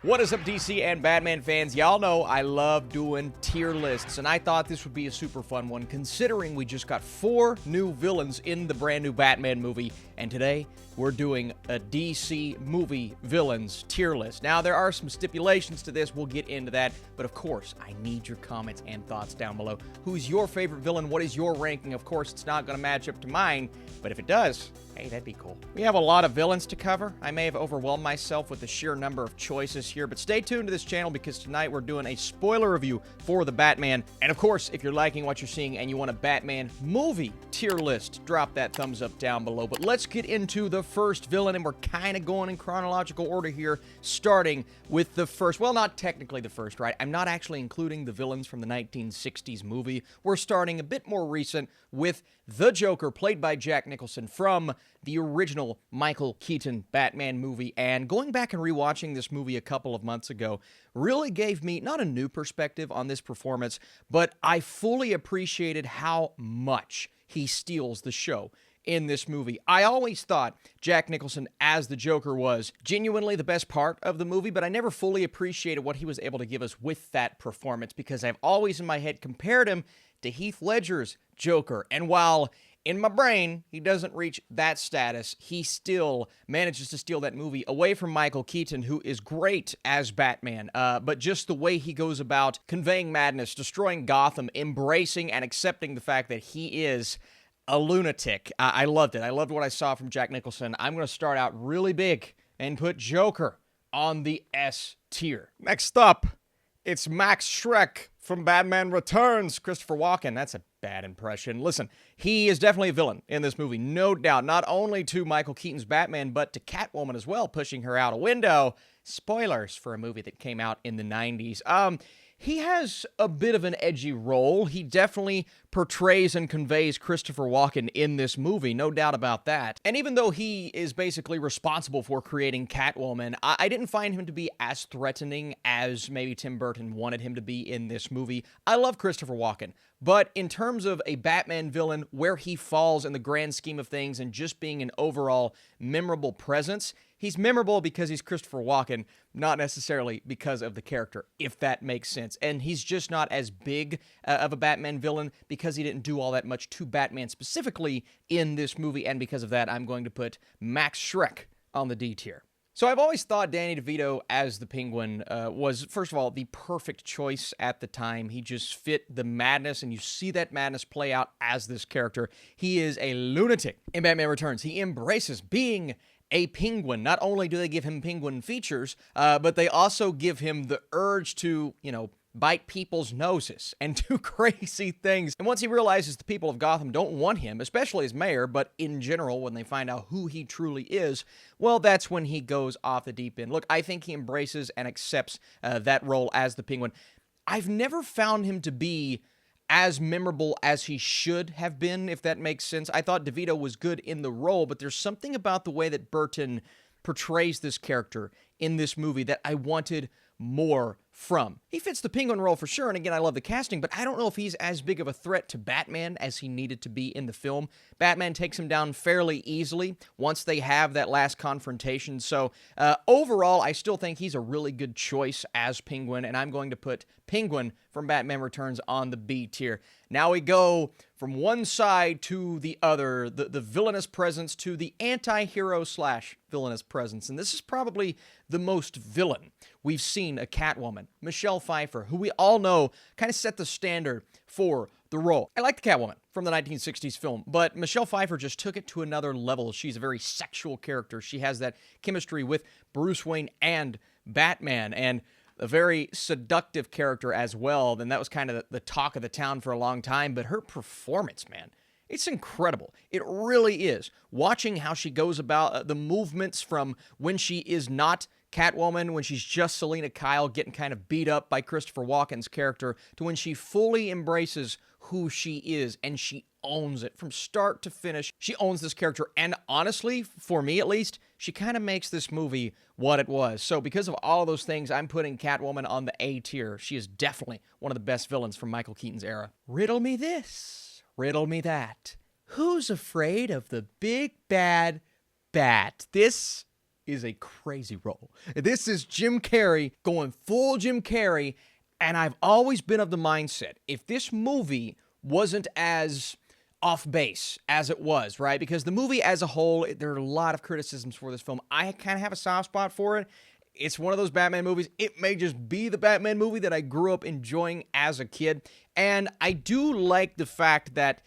What is up, DC and Batman fans? Y'all know I love doing tier lists, and I thought this would be a super fun one considering we just got 4 new villains in the brand new Batman movie, and today we're doing a DC movie villains tier list. Now, there are some stipulations to this. We'll get into that, but of course, I need your comments and thoughts down below. Who's your favorite villain? What is your ranking? Of course, it's not going to match up to mine, but if it does, hey, that'd be cool. We have a lot of villains to cover. I may have overwhelmed myself with the sheer number of choices here, but stay tuned to this channel because tonight we're doing a spoiler review for the Batman. And of course, if you're liking what you're seeing and you want a Batman movie tier list, drop that thumbs up down below. But let's get into the first villain, and we're kind of going in chronological order here, starting with the first. Well, not technically the first, right? I'm not actually including the villains from the 1960s movie. We're starting a bit more recent with the Joker, played by Jack Nicholson from the original Michael Keaton Batman movie. And going back and rewatching this movie a couple of months ago really gave me not a new perspective on this performance, but I fully appreciated how much he steals the show in this movie. I always thought Jack Nicholson as the Joker was genuinely the best part of the movie, but I never fully appreciated what he was able to give us with that performance because I've always in my head compared him to Heath Ledger's Joker. And while in my brain he doesn't reach that status, he still manages to steal that movie away from Michael Keaton, who is great as Batman. But just the way he goes about conveying madness, destroying Gotham, embracing and accepting the fact that he is a lunatic. I loved it. I loved what I saw from Jack Nicholson. I'm going to start out really big and put Joker on the S tier. Next up, it's Max Shreck from Batman Returns, Christopher Walken. That's a bad impression. Listen, he is definitely a villain in this movie, no doubt. Not only to Michael Keaton's Batman, but to Catwoman as well, pushing her out a window. Spoilers for a movie that came out in the 90s. He has a bit of an edgy role. He definitely portrays and conveys Christopher Walken in this movie, no doubt about that. And even though he is basically responsible for creating Catwoman, I didn't find him to be as threatening as maybe Tim Burton wanted him to be in this movie. I love Christopher Walken, but in terms of a Batman villain, where he falls in the grand scheme of things and just being an overall memorable presence, he's memorable because he's Christopher Walken, not necessarily because of the character, if that makes sense. And he's just not as big of a Batman villain because he didn't do all that much to Batman specifically in this movie. And because of that, I'm going to put Max Shreck on the D tier. So I've always thought Danny DeVito as the Penguin was, first of all, the perfect choice at the time. He just fit the madness, and you see that madness play out as this character. He is a lunatic in Batman Returns. He embraces being a penguin. Not only do they give him penguin features, but they also give him the urge to, bite people's noses and do crazy things. And once he realizes the people of Gotham don't want him, especially as mayor, but in general, when they find out who he truly is, well, that's when he goes off the deep end. Look, I think he embraces and accepts that role as the Penguin. I've never found him to be as memorable as he should have been, if that makes sense. I thought DeVito was good in the role, but there's something about the way that Burton portrays this character in this movie that I wanted more from. He fits the Penguin role for sure, and again, I love the casting, but I don't know if he's as big of a threat to Batman as he needed to be in the film. Batman takes him down fairly easily once they have that last confrontation, so overall, I still think he's a really good choice as Penguin, and I'm going to put Penguin from Batman Returns on the B tier. Now we go from one side to the other, the villainous presence to the anti-hero slash villainous presence, and this is probably the most villain we've seen a Catwoman. Michelle Pfeiffer, who we all know kind of set the standard for the role. I like the Catwoman from the 1960s film, but Michelle Pfeiffer just took it to another level. She's a very sexual character. She has that chemistry with Bruce Wayne and Batman, and a very seductive character as well. Then that was kind of the talk of the town for a long time, but her performance, man, it's incredible. It really is. Watching how she goes about the movements from when she is not Catwoman, when she's just Selena Kyle getting kind of beat up by Christopher Walken's character, to when she fully embraces who she is, and she owns it from start to finish. She owns this character, and honestly, for me at least, she kind of makes this movie what it was. So because of all those things, I'm putting Catwoman on the A tier. She is definitely one of the best villains from Michael Keaton's era. Riddle me this, riddle me that. Who's afraid of the big bad bat? This is a crazy role. This is Jim Carrey going full Jim Carrey, and I've always been of the mindset, if this movie wasn't as off base as it was, right? Because the movie as a whole, there are a lot of criticisms for this film. I kind of have a soft spot for it. It's one of those Batman movies. It may just be the Batman movie that I grew up enjoying as a kid. And I do like the fact that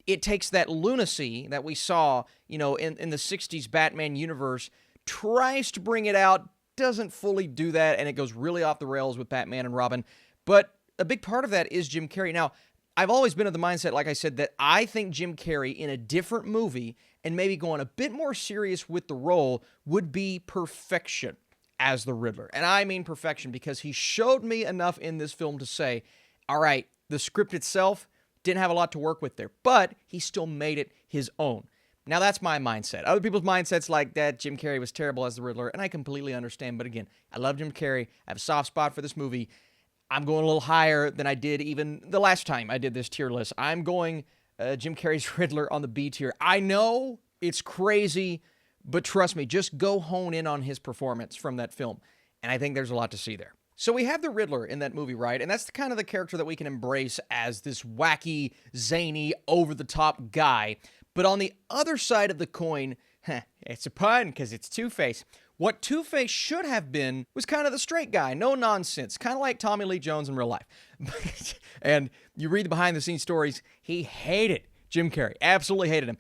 it takes that lunacy that we saw, in the 60s Batman universe, tries to bring it out, doesn't fully do that, and it goes really off the rails with Batman and Robin. But a big part of that is Jim Carrey. Now, I've always been of the mindset, like I said, that I think Jim Carrey in a different movie and maybe going a bit more serious with the role would be perfection as the Riddler. And I mean perfection because he showed me enough in this film to say, all right, the script itself didn't have a lot to work with there, but he still made it his own. Now, that's my mindset. Other people's mindsets like that, Jim Carrey was terrible as the Riddler, and I completely understand. But again, I love Jim Carrey. I have a soft spot for this movie. I'm going a little higher than I did even the last time I did this tier list. I'm going Jim Carrey's Riddler on the B tier. I know it's crazy, but trust me, just go hone in on his performance from that film. And I think there's a lot to see there. So we have the Riddler in that movie, right? And that's kind of the character that we can embrace as this wacky, zany, over-the-top guy. But on the other side of the coin, it's a pun because it's Two-Face. What Two-Face should have been was kind of the straight guy, no nonsense, kind of like Tommy Lee Jones in real life. And you read the behind-the-scenes stories, he hated Jim Carrey, absolutely hated him.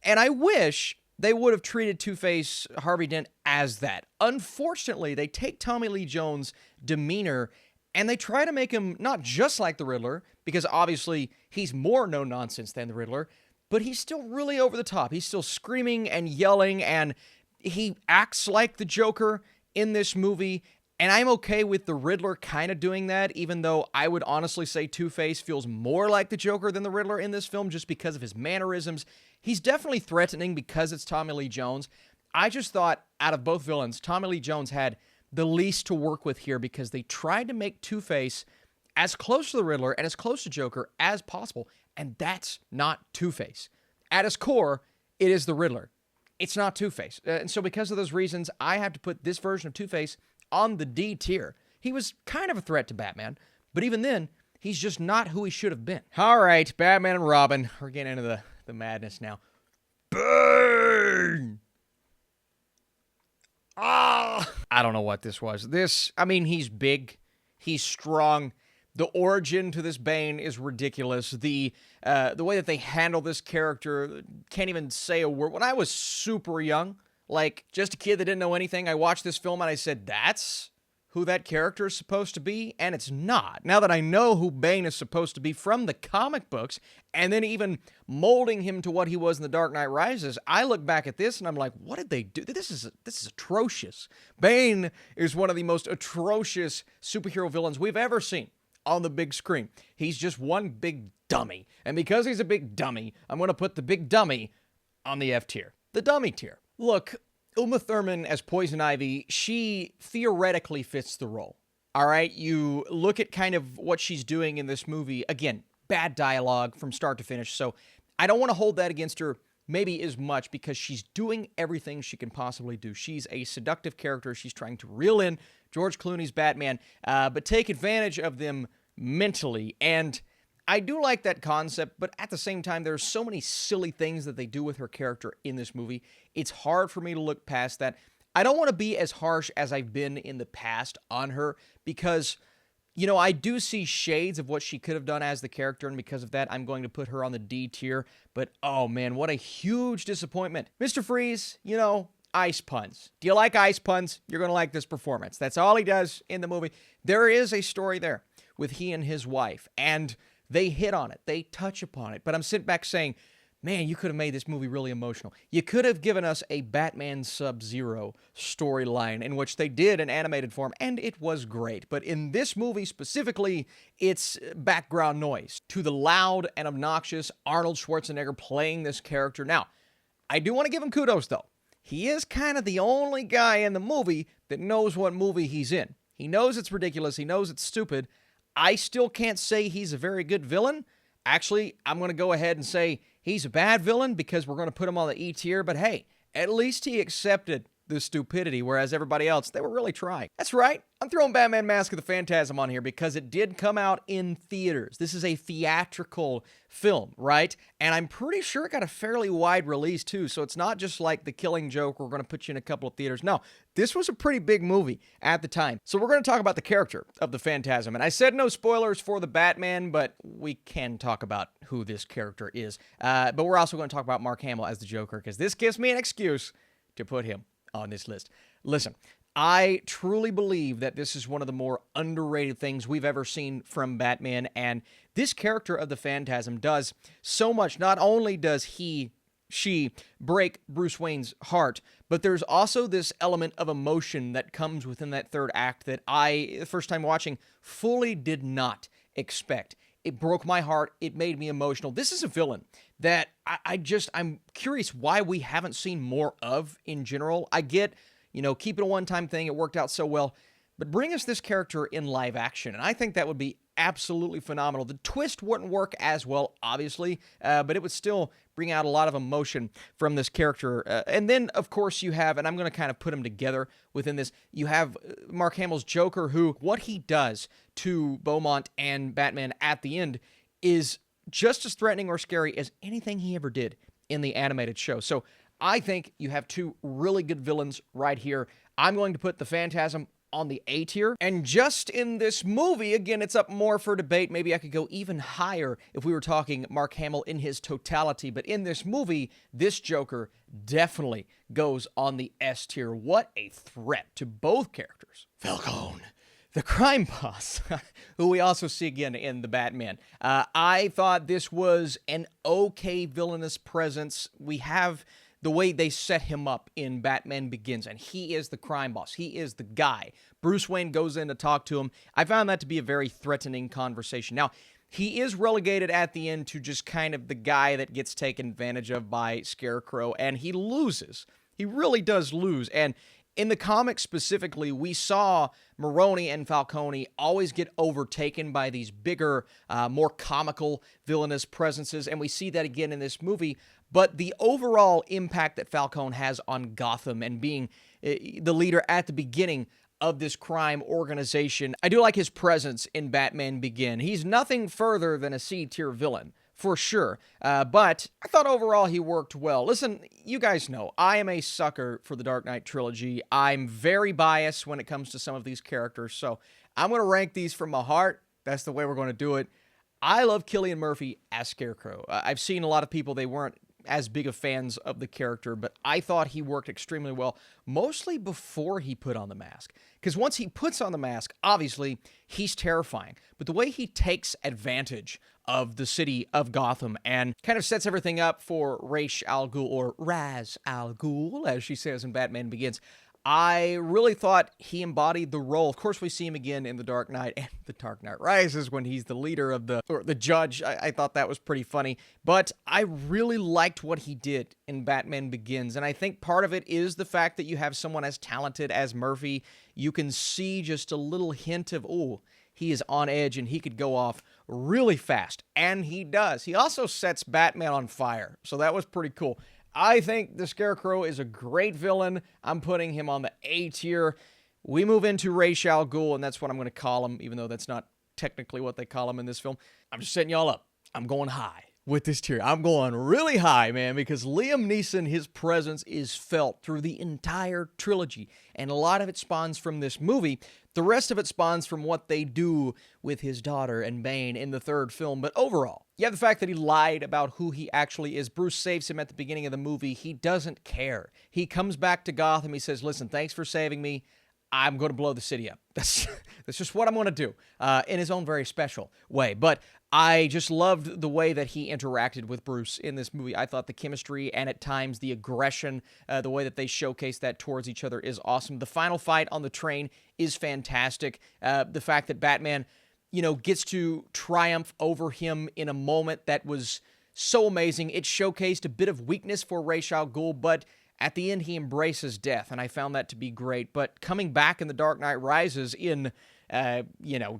And I wish they would have treated Two-Face, Harvey Dent, as that. Unfortunately, they take Tommy Lee Jones' demeanor and they try to make him not just like the Riddler, because obviously he's more no-nonsense than the Riddler, but he's still really over the top. He's still screaming and yelling, and he acts like the Joker in this movie, and I'm okay with the Riddler kind of doing that, even though I would honestly say Two-Face feels more like the Joker than the Riddler in this film just because of his mannerisms. He's definitely threatening because it's Tommy Lee Jones. I just thought out of both villains, Tommy Lee Jones had the least to work with here because they tried to make Two-Face as close to the Riddler and as close to Joker as possible, and that's not Two-Face. At its core, it is the Riddler. It's not Two-Face. And so because of those reasons, I have to put this version of Two-Face on the D tier. He was kind of a threat to Batman, but even then, he's just not who he should have been. All right, Batman and Robin. We're getting into the madness now. Bane! I don't know what this was. He's big. He's strong. The origin to this Bane is ridiculous. The way that they handle this character, can't even say a word. When I was super young, like just a kid that didn't know anything, I watched this film and I said, that's who that character is supposed to be, and it's not. Now that I know who Bane is supposed to be from the comic books, and then even molding him to what he was in The Dark Knight Rises, I look back at this and I'm like, what did they do? This is atrocious. Bane is one of the most atrocious superhero villains we've ever seen on the big screen. He's just one big dummy. And because he's a big dummy, I'm going to put the big dummy on the F tier. The dummy tier. Look, Uma Thurman as Poison Ivy, she theoretically fits the role. All right? You look at kind of what she's doing in this movie. Again, bad dialogue from start to finish. So I don't want to hold that against her maybe as much because she's doing everything she can possibly do. She's a seductive character. She's trying to reel in George Clooney's Batman, but take advantage of them mentally. And I do like that concept, but at the same time, there's so many silly things that they do with her character in this movie. It's hard for me to look past that. I don't want to be as harsh as I've been in the past on her because, I do see shades of what she could have done as the character, and because of that, I'm going to put her on the D tier. But, oh man, what a huge disappointment. Mr. Freeze, ice puns. Do you like ice puns? You're going to like this performance. That's all he does in the movie. There is a story there with he and his wife, and they hit on it. They touch upon it. But I'm sitting back saying, man, you could have made this movie really emotional. You could have given us a Batman Sub-Zero storyline in which they did an animated form, and it was great. But in this movie specifically, it's background noise to the loud and obnoxious Arnold Schwarzenegger playing this character. Now, I do want to give him kudos, though. He is kind of the only guy in the movie that knows what movie he's in. He knows it's ridiculous. He knows it's stupid. I still can't say he's a very good villain. Actually, I'm going to go ahead and say he's a bad villain because we're going to put him on the E tier. But hey, at least he accepted the stupidity, whereas everybody else, they were really trying. That's right. I'm throwing Batman Mask of the Phantasm on here because it did come out in theaters. This is a theatrical film, right? And I'm pretty sure it got a fairly wide release, too. So it's not just like The Killing Joke, we're going to put you in a couple of theaters. No, this was a pretty big movie at the time. So we're going to talk about the character of the Phantasm. And I said no spoilers for the Batman, but we can talk about who this character is. But we're also going to talk about Mark Hamill as the Joker, because this gives me an excuse to put him on this list. Listen, I truly believe that this is one of the more underrated things we've ever seen from Batman, and this character of the Phantasm does so much. Not only does she break Bruce Wayne's heart, but there's also this element of emotion that comes within that third act that I, the first time watching, fully did not expect. It broke my heart. It made me emotional. This is a villain that I'm curious why we haven't seen more of in general. I get, keep it a one-time thing. It worked out so well. But bring us this character in live action, and I think that would be absolutely phenomenal. The twist wouldn't work as well, obviously, but it would still bring out a lot of emotion from this character. And then, of course, you have, and I'm going to kind of put them together within this, you have Mark Hamill's Joker, who, what he does to Beaumont and Batman at the end is just as threatening or scary as anything he ever did in the animated show. So I think you have two really good villains right here. I'm going to put the Phantasm on the A tier. And just in this movie, again, it's up more for debate. Maybe I could go even higher if we were talking Mark Hamill in his totality. But in this movie, this Joker definitely goes on the S tier. What a threat to both characters. Falcone, the crime boss, who we also see again in the Batman. I thought this was an okay villainous presence. We have the way they set him up in Batman Begins, and he is the crime boss. He is the guy. Bruce Wayne goes in to talk to him. I found that to be a very threatening conversation. Now, he is relegated at the end to just kind of the guy that gets taken advantage of by Scarecrow, and he loses. He really does lose, and in the comics specifically, we saw Maroni and Falcone always get overtaken by these bigger, more comical villainous presences, and we see that again in this movie. But the overall impact that Falcone has on Gotham and being the leader at the beginning of this crime organization, I do like his presence in Batman Begin. He's nothing further than a C-tier villain, for sure. But I thought overall he worked well. Listen, you guys know, I am a sucker for the Dark Knight trilogy. I'm very biased when it comes to some of these characters, so I'm going to rank these from my heart. That's the way we're going to do it. I love Cillian Murphy as Scarecrow. I've seen a lot of people, they weren't as big of fans of the character, but I thought he worked extremely well, mostly before he put on the mask. Because once he puts on the mask, obviously, he's terrifying. But the way he takes advantage of the city of Gotham and kind of sets everything up for Ra's al Ghul, or Ra's al Ghul, as she says in Batman Begins, I really thought he embodied the role. Of course, we see him again in The Dark Knight and The Dark Knight Rises when he's the leader of the judge. I thought that was pretty funny. But I really liked what he did in Batman Begins. And I think part of it is the fact that you have someone as talented as Murphy. You can see just a little hint of, oh, he is on edge and he could go off really fast. And he does. He also sets Batman on fire. So that was pretty cool. I think the Scarecrow is a great villain. I'm putting him on the A tier. We move into Ra's al Ghul, and that's what I'm going to call him, even though that's not technically what they call him in this film. I'm just setting y'all up. I'm going high with this tier. I'm going really high, man, because Liam Neeson, his presence is felt through the entire trilogy, and a lot of it spawns from this movie. The rest of it spawns from what they do with his daughter and Bane in the third film. But overall, you have the fact that he lied about who he actually is. Bruce saves him at the beginning of the movie. He doesn't care. He comes back to Gotham. He says, listen, thanks for saving me. I'm going to blow the city up. That's just what I'm going to do in his own very special way. But I just loved the way that he interacted with Bruce in this movie. I thought the chemistry and at times the aggression, the way that they showcase that towards each other is awesome. The final fight on the train is fantastic. The fact that Batman, gets to triumph over him in a moment that was so amazing. It showcased a bit of weakness for Ra's al Ghul, but at the end, he embraces death, and I found that to be great. But coming back in The Dark Knight Rises in,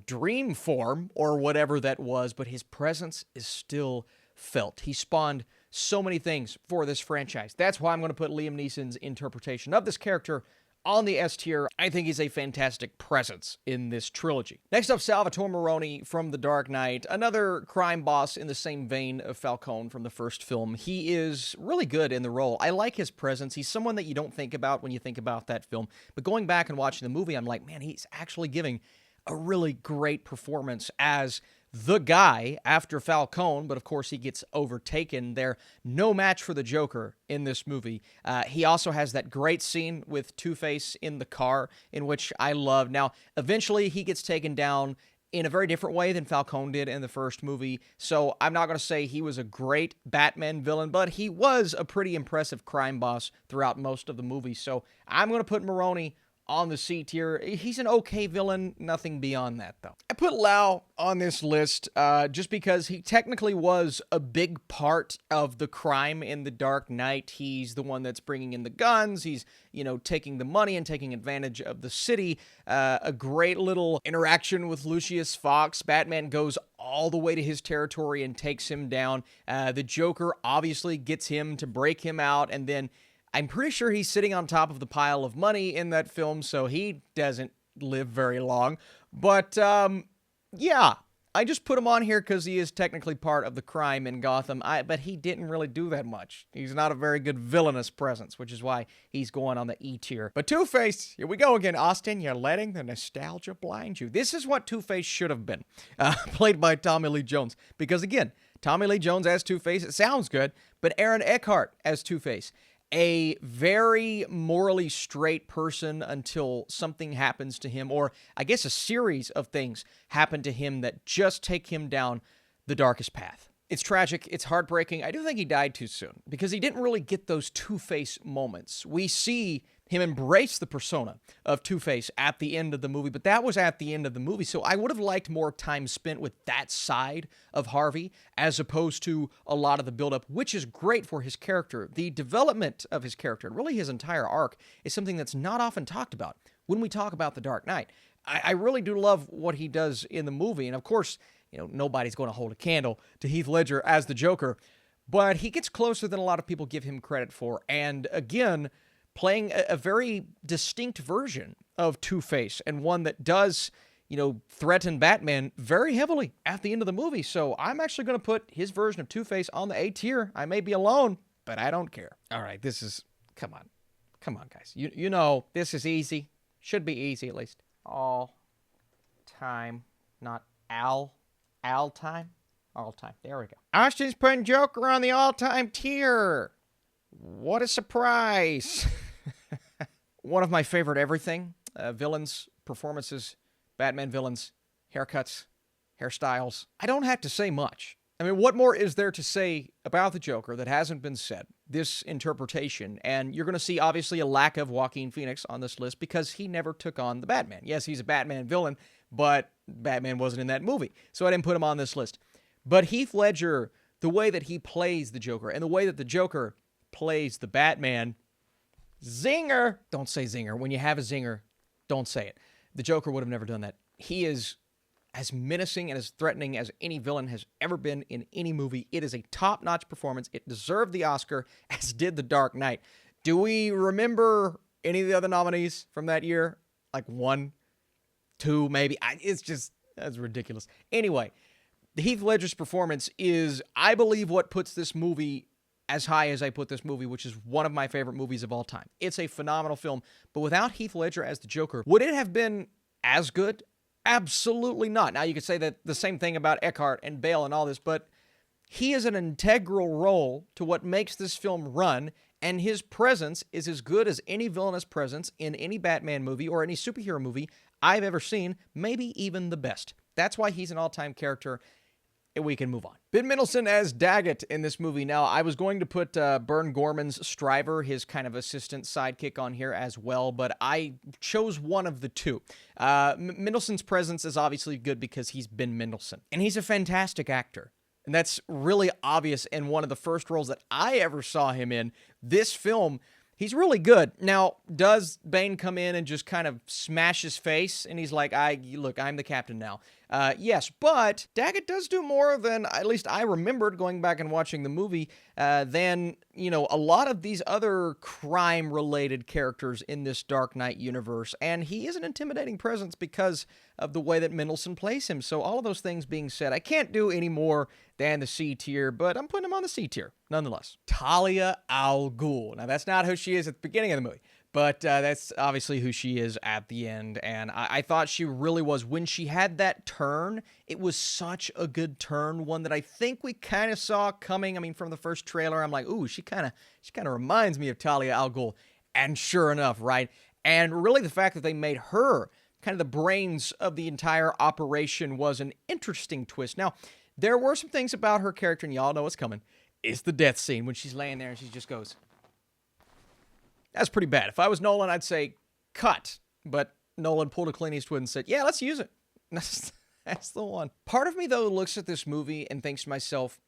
dream form or whatever that was, but his presence is still felt. He spawned so many things for this franchise. That's why I'm going to put Liam Neeson's interpretation of this character on the S tier. I think he's a fantastic presence in this trilogy. Next up, Salvatore Maroni from The Dark Knight, another crime boss in the same vein of Falcone from the first film. He is really good in the role. I like his presence. He's someone that you don't think about when you think about that film. But going back and watching the movie, I'm like, man, he's actually giving a really great performance as the guy after Falcone, but of course he gets overtaken. They're no match for the Joker in this movie. He also has that great scene with Two-Face in the car, in which I love. Now, eventually he gets taken down in a very different way than Falcone did in the first movie, so I'm not going to say he was a great Batman villain, but he was a pretty impressive crime boss throughout most of the movie, so I'm going to put Maroni on the C tier. He's an okay villain, nothing beyond that, though. I put Lau on this list just because he technically was a big part of the crime in The Dark Knight. He's the one that's bringing in the guns. He's, taking the money and taking advantage of the city. A great little interaction with Lucius Fox. Batman goes all the way to his territory and takes him down. The Joker obviously gets him to break him out, and then I'm pretty sure he's sitting on top of the pile of money in that film, so he doesn't live very long. But, yeah, I just put him on here because he is technically part of the crime in Gotham, but he didn't really do that much. He's not a very good villainous presence, which is why he's going on the E tier. But Two-Face, here we go again. Austin, you're letting the nostalgia blind you. This is what Two-Face should have been, played by Tommy Lee Jones. Because, again, Tommy Lee Jones as Two-Face, it sounds good, but Aaron Eckhart as Two-Face, a very morally straight person until something happens to him, or I guess a series of things happen to him that just take him down the darkest path. It's tragic. It's heartbreaking. I do think he died too soon because he didn't really get those Two-Face moments. We see him embrace the persona of Two-Face at the end of the movie, but that was at the end of the movie, so I would have liked more time spent with that side of Harvey as opposed to a lot of the buildup, which is great for his character. The development of his character, and really his entire arc, is something that's not often talked about when we talk about The Dark Knight. I really do love what he does in the movie, and of course, nobody's going to hold a candle to Heath Ledger as the Joker, but he gets closer than a lot of people give him credit for, and again, playing a very distinct version of Two-Face, and one that does, threaten Batman very heavily at the end of the movie. So I'm actually going to put his version of Two-Face on the A tier. I may be alone, but I don't care. All right, come on, guys. You know, this is easy. Should be easy, at least. All time, not all time. All time. There we go. Austin's putting Joker on the all-time tier. What a surprise. One of my favorite everything. Villains, performances, Batman villains, haircuts, hairstyles. I don't have to say much. I mean, what more is there to say about the Joker that hasn't been said? This interpretation. And you're going to see, obviously, a lack of Joaquin Phoenix on this list because he never took on the Batman. Yes, he's a Batman villain, but Batman wasn't in that movie. So I didn't put him on this list. But Heath Ledger, the way that he plays the Joker and the way that the Joker plays the Batman, zinger. Don't say zinger. When you have a zinger, don't say it. The Joker would have never done that. He is as menacing and as threatening as any villain has ever been in any movie. It is a top-notch performance. It deserved the Oscar, as did The Dark Knight. Do we remember any of the other nominees from that year? Like 1, 2, maybe? That's ridiculous. Anyway, Heath Ledger's performance is, I believe, what puts this movie as high as I put this movie, which is one of my favorite movies of all time. It's a phenomenal film, but without Heath Ledger as the Joker, would it have been as good? Absolutely not. Now, you could say that the same thing about Eckhart and Bale and all this, but he is an integral role to what makes this film run, and his presence is as good as any villainous presence in any Batman movie or any superhero movie I've ever seen, maybe even the best. That's why he's an all-time character. We can move on. Ben Mendelsohn as Daggett in this movie. Now, I was going to put Bern Gorman's Stryver, his kind of assistant sidekick, on here as well, but I chose one of the two. Mendelsohn's presence is obviously good because he's Ben Mendelsohn, and he's a fantastic actor. And that's really obvious in one of the first roles that I ever saw him in. This film He's really good. Now, does Bane come in and just kind of smash his face? And he's like, look, I'm the captain now. Yes, but Daggett does do more than, at least I remembered going back and watching the movie, than, a lot of these other crime-related characters in this Dark Knight universe. And he is an intimidating presence because of the way that Mendelsohn plays him. So all of those things being said, I can't do any more than the C tier, but I'm putting him on the C tier, nonetheless. Talia Al Ghul. Now, that's not who she is at the beginning of the movie, but that's obviously who she is at the end, and I thought she really was. When she had that turn, it was such a good turn, one that I think we kind of saw coming. I mean, from the first trailer, I'm like, ooh, she kind of reminds me of Talia Al Ghul, and sure enough, right? And really the fact that they made her kind of the brains of the entire operation was an interesting twist. Now, there were some things about her character, and y'all know what's coming. It's the death scene when she's laying there and she just goes. That's pretty bad. If I was Nolan, I'd say cut. But Nolan pulled a Clint Eastwood and said, yeah, let's use it. That's the one. Part of me, though, looks at this movie and thinks to myself,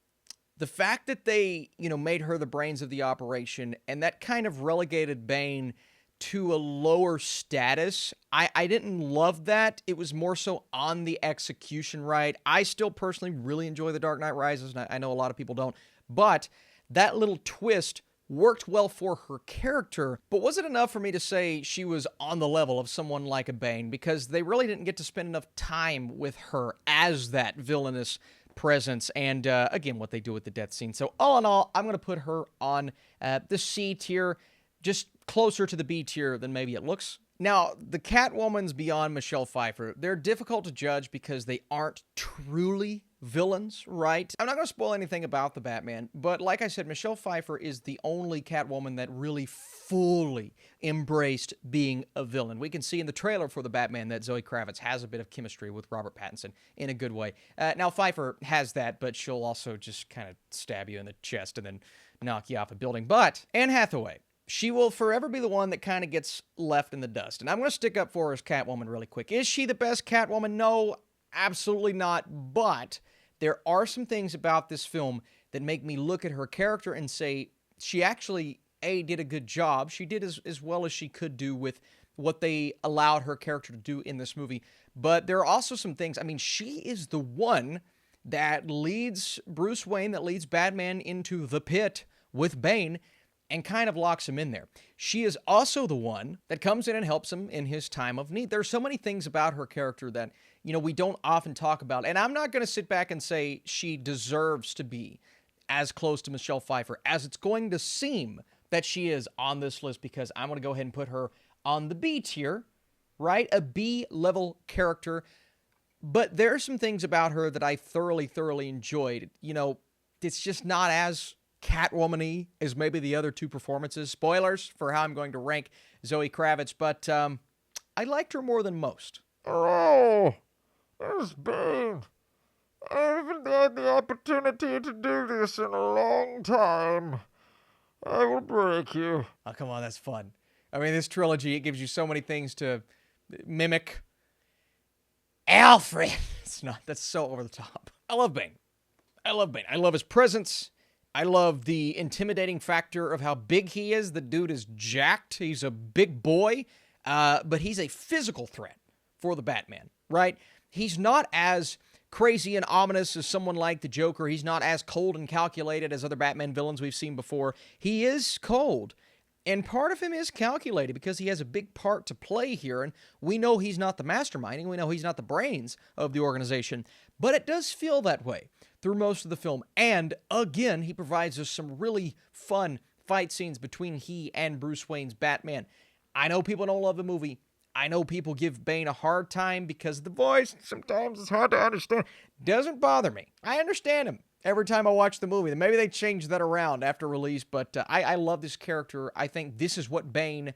the fact that they, made her the brains of the operation and that kind of relegated Bane to a lower status, I didn't love that. It was more so on the execution, right? I still personally really enjoy The Dark Knight Rises, and I know a lot of people don't. But that little twist worked well for her character, but was it enough for me to say she was on the level of someone like a Bane? Because they really didn't get to spend enough time with her as that villainous presence, and again, what they do with the death scene. So all in all, I'm going to put her on the C tier, just closer to the B tier than maybe it looks. Now, the Catwoman's beyond Michelle Pfeiffer. They're difficult to judge because they aren't truly villains, right? I'm not going to spoil anything about the Batman, but like I said, Michelle Pfeiffer is the only Catwoman that really fully embraced being a villain. We can see in the trailer for the Batman that Zoe Kravitz has a bit of chemistry with Robert Pattinson in a good way. Now, Pfeiffer has that, but she'll also just kind of stab you in the chest and then knock you off a building. But Anne Hathaway, she will forever be the one that kind of gets left in the dust. And I'm going to stick up for her as Catwoman really quick. Is she the best Catwoman? No, absolutely not. But there are some things about this film that make me look at her character and say she actually, A, did a good job. She did as well as she could do with what they allowed her character to do in this movie. But there are also some things, I mean, she is the one that leads Bruce Wayne, that leads Batman into the pit with Bane, and kind of locks him in there. She is also the one that comes in and helps him in his time of need. There's so many things about her character that, we don't often talk about. And I'm not going to sit back and say she deserves to be as close to Michelle Pfeiffer as it's going to seem that she is on this list, because I'm going to go ahead and put her on the B tier, right? A B-level character. But there are some things about her that I thoroughly enjoyed. It's just not as Catwoman-y as maybe the other two performances. Spoilers for how I'm going to rank Zoe Kravitz, but I liked her more than most. Oh, there's Bane. I haven't had the opportunity to do this in a long time. I will break you. Oh, come on, that's fun. I mean, this trilogy, it gives you so many things to mimic. Alfred! That's so over the top. I love Bane. I love his presence. I love the intimidating factor of how big he is. The dude is jacked. He's a big boy, but he's a physical threat for the Batman, right? He's not as crazy and ominous as someone like the Joker. He's not as cold and calculated as other Batman villains we've seen before. He is cold, and part of him is calculated because he has a big part to play here, and we know he's not the mastermind, and we know he's not the brains of the organization, but it does feel that way through most of the film. And again, he provides us some really fun fight scenes between he and Bruce Wayne's Batman. I know people don't love the movie. I know people give Bane a hard time because of the voice. Sometimes it's hard to understand. Doesn't bother me. I understand him every time I watch the movie. Maybe they change that around after release, but I love this character. I think this is what Bane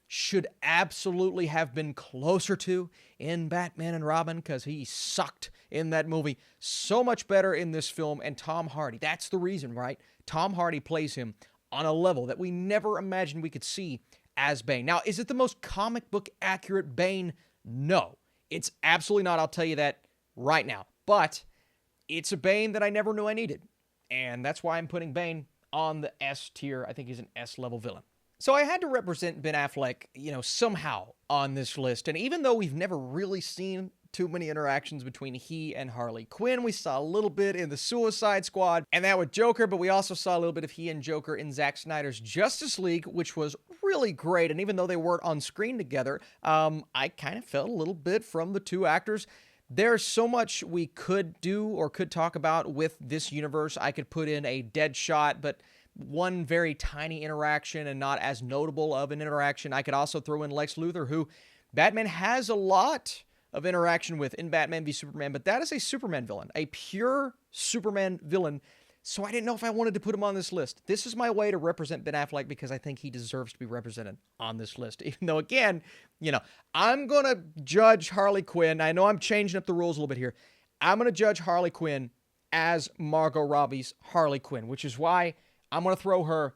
should absolutely have been closer to in Batman and Robin, because he sucked in that movie. So much better in this film, and Tom Hardy, that's the reason, right? Tom Hardy plays him on a level that we never imagined we could see as Bane. Now, is it the most comic book accurate Bane? No, it's absolutely not. I'll tell you that right now. But it's a Bane that I never knew I needed, and that's why I'm putting Bane on the S tier. I think he's an S-level villain. So I had to represent Ben Affleck, somehow on this list. And even though we've never really seen too many interactions between he and Harley Quinn, we saw a little bit in the Suicide Squad and that with Joker, but we also saw a little bit of he and Joker in Zack Snyder's Justice League, which was really great. And even though they weren't on screen together, I kind of felt a little bit from the two actors. There's so much we could do or could talk about with this universe. I could put in a Deadshot, but one very tiny interaction and not as notable of an interaction. I could also throw in Lex Luthor, who Batman has a lot of interaction with in Batman v Superman, but that is a Superman villain, a pure Superman villain. So I didn't know if I wanted to put him on this list. This is my way to represent Ben Affleck because I think he deserves to be represented on this list. Even though, again, I'm going to judge Harley Quinn. I know I'm changing up the rules a little bit here. I'm going to judge Harley Quinn as Margot Robbie's Harley Quinn, which is why I'm going to throw her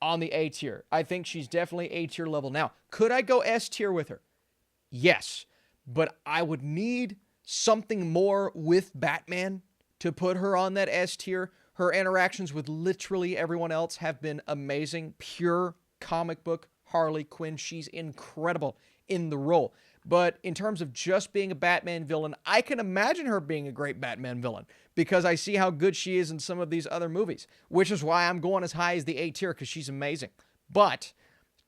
on the A tier. I think she's definitely A tier level. Now, could I go S tier with her? Yes, but I would need something more with Batman to put her on that S tier. Her interactions with literally everyone else have been amazing. Pure comic book Harley Quinn. She's incredible in the role. But in terms of just being a Batman villain, I can imagine her being a great Batman villain because I see how good she is in some of these other movies, which is why I'm going as high as the A tier because she's amazing. But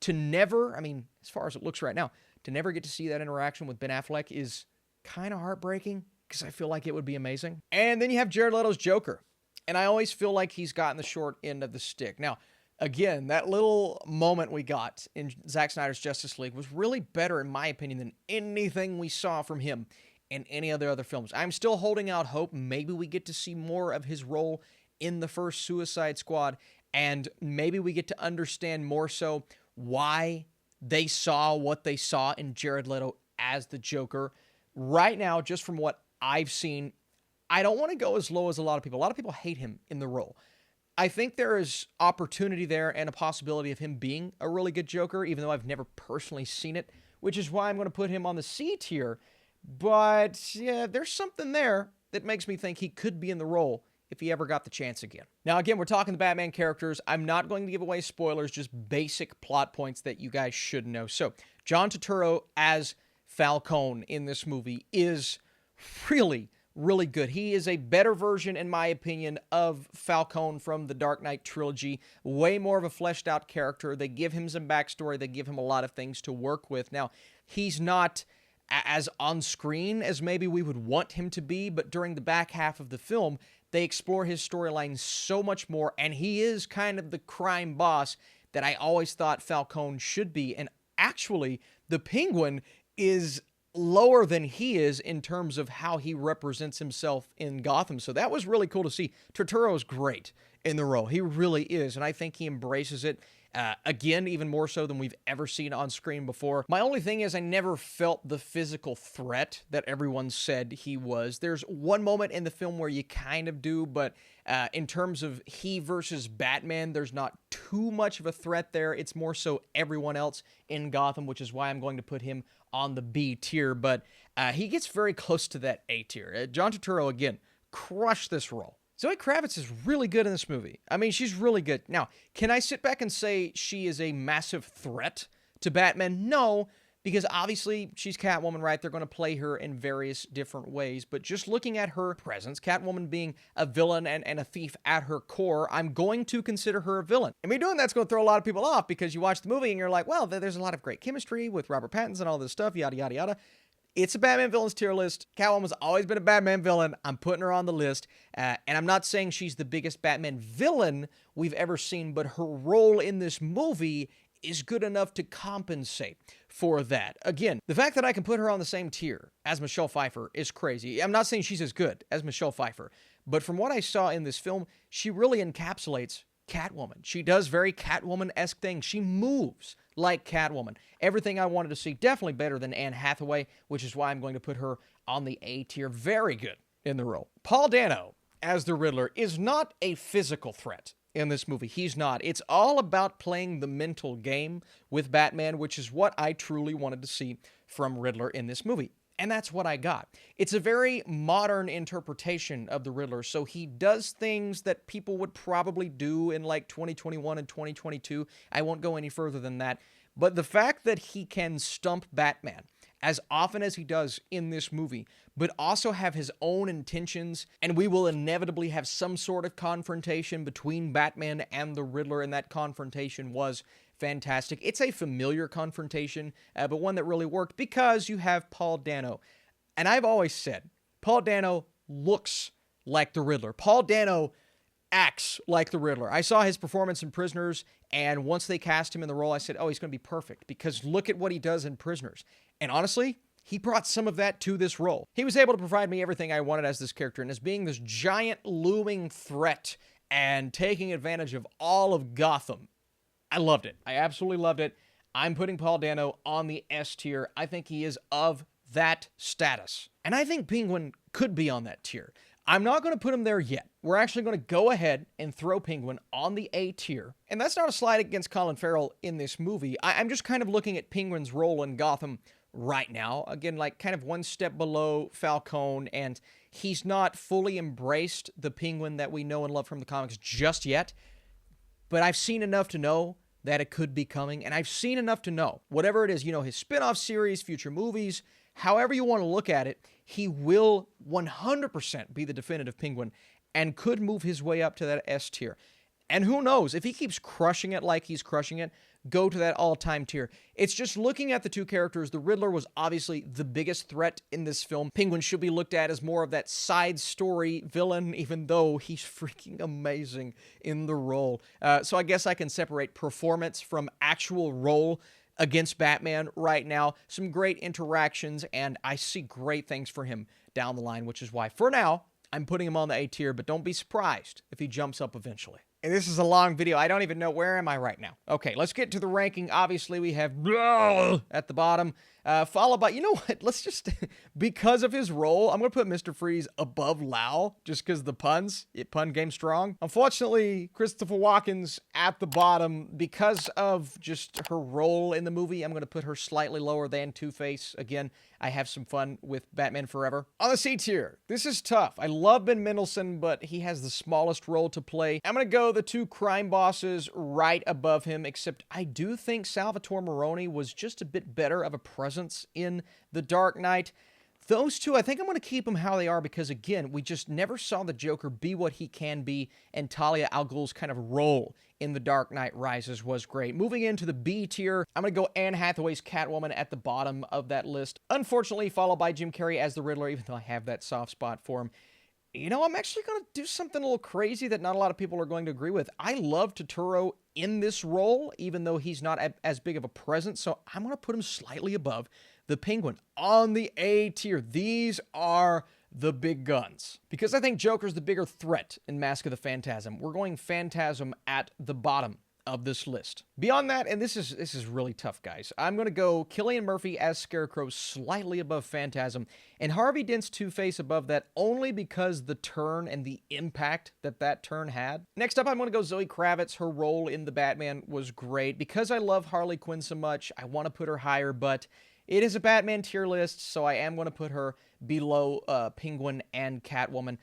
to never, as far as it looks right now, to never get to see that interaction with Ben Affleck is kind of heartbreaking because I feel like it would be amazing. And then you have Jared Leto's Joker. And I always feel like he's gotten the short end of the stick. Now, again, that little moment we got in Zack Snyder's Justice League was really better, in my opinion, than anything we saw from him in any of the other films. I'm still holding out hope. Maybe we get to see more of his role in the first Suicide Squad, and maybe we get to understand more so why they saw what they saw in Jared Leto as the Joker. Right now, just from what I've seen, I don't want to go as low as a lot of people. A lot of people hate him in the role. I think there is opportunity there and a possibility of him being a really good Joker, even though I've never personally seen it, which is why I'm going to put him on the C tier. But yeah, there's something there that makes me think he could be in the role if he ever got the chance again. Now, again, we're talking the Batman characters. I'm not going to give away spoilers, just basic plot points that you guys should know. So, John Turturro as Falcone in this movie is really good. He is a better version, in my opinion, of Falcone from the Dark Knight trilogy. Way more of a fleshed out character. They give him some backstory. They give him a lot of things to work with. Now, he's not as on screen as maybe we would want him to be, but during the back half of the film, they explore his storyline so much more, and he is kind of the crime boss that I always thought Falcone should be. And actually, the Penguin is lower than he is in terms of how he represents himself in Gotham. So that was really cool to see. Turturro is great in the role. He really is, and I think he embraces it. Again, even more so than we've ever seen on screen before. My only thing is I never felt the physical threat that everyone said he was. There's one moment in the film where you kind of do, but in terms of he versus Batman, there's not too much of a threat there. It's more so everyone else in Gotham, which is why I'm going to put him on the B tier, but he gets very close to that A tier. John Turturro, again, crushed this role. Zoe Kravitz is really good in this movie. She's really good. Now, can I sit back and say she is a massive threat to Batman? No, because obviously she's Catwoman, right? They're going to play her in various different ways, but just looking at her presence, Catwoman being a villain and a thief at her core, I'm going to consider her a villain. And me doing that's going to throw a lot of people off because you watch the movie and you're like, well, there's a lot of great chemistry with Robert Pattinson and all this stuff, yada, yada, yada. It's a Batman villains tier list. Catwoman's always been a Batman villain. I'm putting her on the list. And I'm not saying she's the biggest Batman villain we've ever seen, but her role in this movie is good enough to compensate for that. Again, the fact that I can put her on the same tier as Michelle Pfeiffer is crazy. I'm not saying she's as good as Michelle Pfeiffer, but from what I saw in this film, she really encapsulates Catwoman. She does very Catwoman-esque things. She moves like Catwoman. Everything I wanted to see, definitely better than Anne Hathaway, which is why I'm going to put her on the A tier. Very good in the role. Paul Dano as the Riddler is not a physical threat in this movie. He's not. It's all about playing the mental game with Batman, which is what I truly wanted to see from Riddler in this movie. And that's what I got. It's a very modern interpretation of the Riddler, so he does things that people would probably do in like 2021 and 2022. I won't go any further than that. But the fact that he can stump Batman as often as he does in this movie, but also have his own intentions, and we will inevitably have some sort of confrontation between Batman and the Riddler, and that confrontation was fantastic. It's a familiar confrontation, but one that really worked because you have Paul Dano. And I've always said, Paul Dano looks like the Riddler. Paul Dano acts like the Riddler. I saw his performance in Prisoners, and once they cast him in the role, I said, oh, he's going to be perfect, because look at what he does in Prisoners. And honestly, he brought some of that to this role. He was able to provide me everything I wanted as this character, and as being this giant looming threat and taking advantage of all of Gotham. I loved it. I absolutely loved it. I'm putting Paul Dano on the S tier. I think he is of that status. And I think Penguin could be on that tier. I'm not going to put him there yet. We're actually going to go ahead and throw Penguin on the A tier. And that's not a slight against Colin Farrell in this movie. I'm just kind of looking at Penguin's role in Gotham right now. Again, like kind of one step below Falcone, and he's not fully embraced the Penguin that we know and love from the comics just yet. But I've seen enough to know that it could be coming, and I've seen enough to know, whatever it is, his spin-off series, future movies, however you want to look at it, he will 100% be the definitive Penguin and could move his way up to that S tier. And who knows, if he keeps crushing it like he's crushing it, go to that all-time tier. It's just looking at the two characters. The Riddler was obviously the biggest threat in this film. Penguin should be looked at as more of that side story villain, even though he's freaking amazing in the role. So I guess I can separate performance from actual role against Batman right now. Some great interactions, and I see great things for him down the line, which is why, for now, I'm putting him on the A tier, but don't be surprised if he jumps up eventually. And this is a long video. I don't even know where am I right now. Okay, let's get to the ranking. Obviously, we have at the bottom, followed by, you know what? Let's just, because of his role, I'm going to put Mr. Freeze above Lau, just because the puns. Pun game strong. Unfortunately, Christopher Walken's at the bottom because of just her role in the movie. I'm going to put her slightly lower than Two-Face. Again, I have some fun with Batman Forever. On the C tier, this is tough. I love Ben Mendelsohn, but he has the smallest role to play. I'm going to go the two crime bosses right above him, except I do think Salvatore Maroni was just a bit better of a presence in The Dark Knight. Those two, I think I'm going to keep them how they are because, again, we just never saw the Joker be what he can be, and Talia Al Ghul's kind of role in The Dark Knight Rises was great. Moving into the B tier, I'm going to go Anne Hathaway's Catwoman at the bottom of that list. Unfortunately, followed by Jim Carrey as the Riddler, even though I have that soft spot for him. I'm actually going to do something a little crazy that not a lot of people are going to agree with. I love Turturro in this role, even though he's not as big of a presence, so I'm going to put him slightly above the Penguin on the A tier. These are the big guns. Because I think Joker's the bigger threat in Mask of the Phantasm. We're going Phantasm at the bottom of this list. Beyond that, and this is really tough, guys, I'm going to go Cillian Murphy as Scarecrow slightly above Phantasm, and Harvey Dent's Two-Face above that only because the turn and the impact that turn had. Next up, I'm going to go Zoe Kravitz. Her role in The Batman was great. Because I love Harley Quinn so much, I want to put her higher, but it is a Batman tier list, so I am going to put her below Penguin and Catwoman.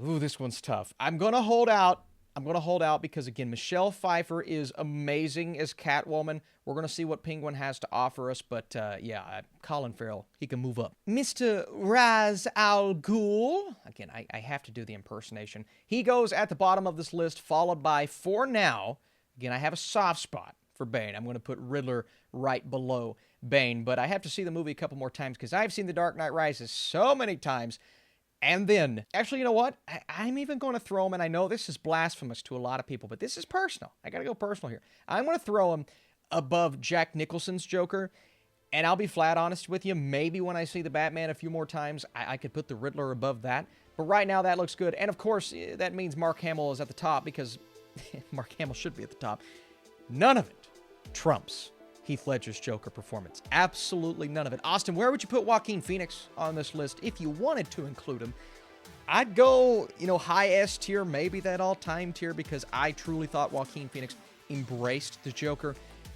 Ooh, this one's tough. I'm going to hold out because, again, Michelle Pfeiffer is amazing as Catwoman. We're going to see what Penguin has to offer us, but yeah, Colin Farrell, he can move up. Mr. Ra's al Ghul, again, I have to do the impersonation. He goes at the bottom of this list, followed by, for now, again, I have a soft spot for Bane. I'm going to put Riddler right below Bane, but I have to see the movie a couple more times because I've seen The Dark Knight Rises so many times. And then, actually, you know what? I'm even going to throw him, and I know this is blasphemous to a lot of people, but this is personal. I got to go personal here. I'm going to throw him above Jack Nicholson's Joker, and I'll be flat honest with you. Maybe when I see the Batman a few more times, I could put the Riddler above that. But right now, that looks good. And, of course, that means Mark Hamill is at the top because Mark Hamill should be at the top. None of it trumps Heath Ledger's Joker performance. Absolutely none of it. Austin, where would you put Joaquin Phoenix on this list if you wanted to include him? I'd go, high S tier, maybe that all-time tier, because I truly thought Joaquin Phoenix embraced the Joker,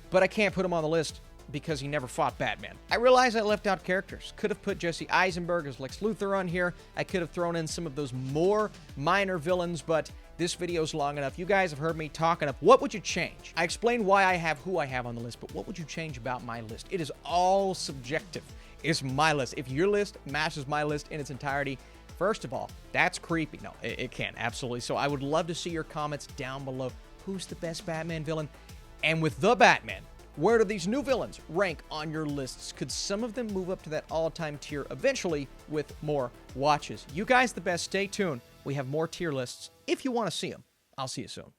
but I can't put him on the list because he never fought Batman. I realize I left out characters. Could have put Jesse Eisenberg as Lex Luthor on here. I could have thrown in some of those more minor villains, but this video's long enough. You guys have heard me talk enough. What would you change? I explained why I have who I have on the list, but what would you change about my list? It is all subjective. It's my list. If your list matches my list in its entirety, first of all, that's creepy. No, it can't. Absolutely. So I would love to see your comments down below. Who's the best Batman villain? And with the Batman, where do these new villains rank on your lists? Could some of them move up to that all-time tier eventually with more watches? You guys the best. Stay tuned. We have more tier lists if you want to see them. I'll see you soon.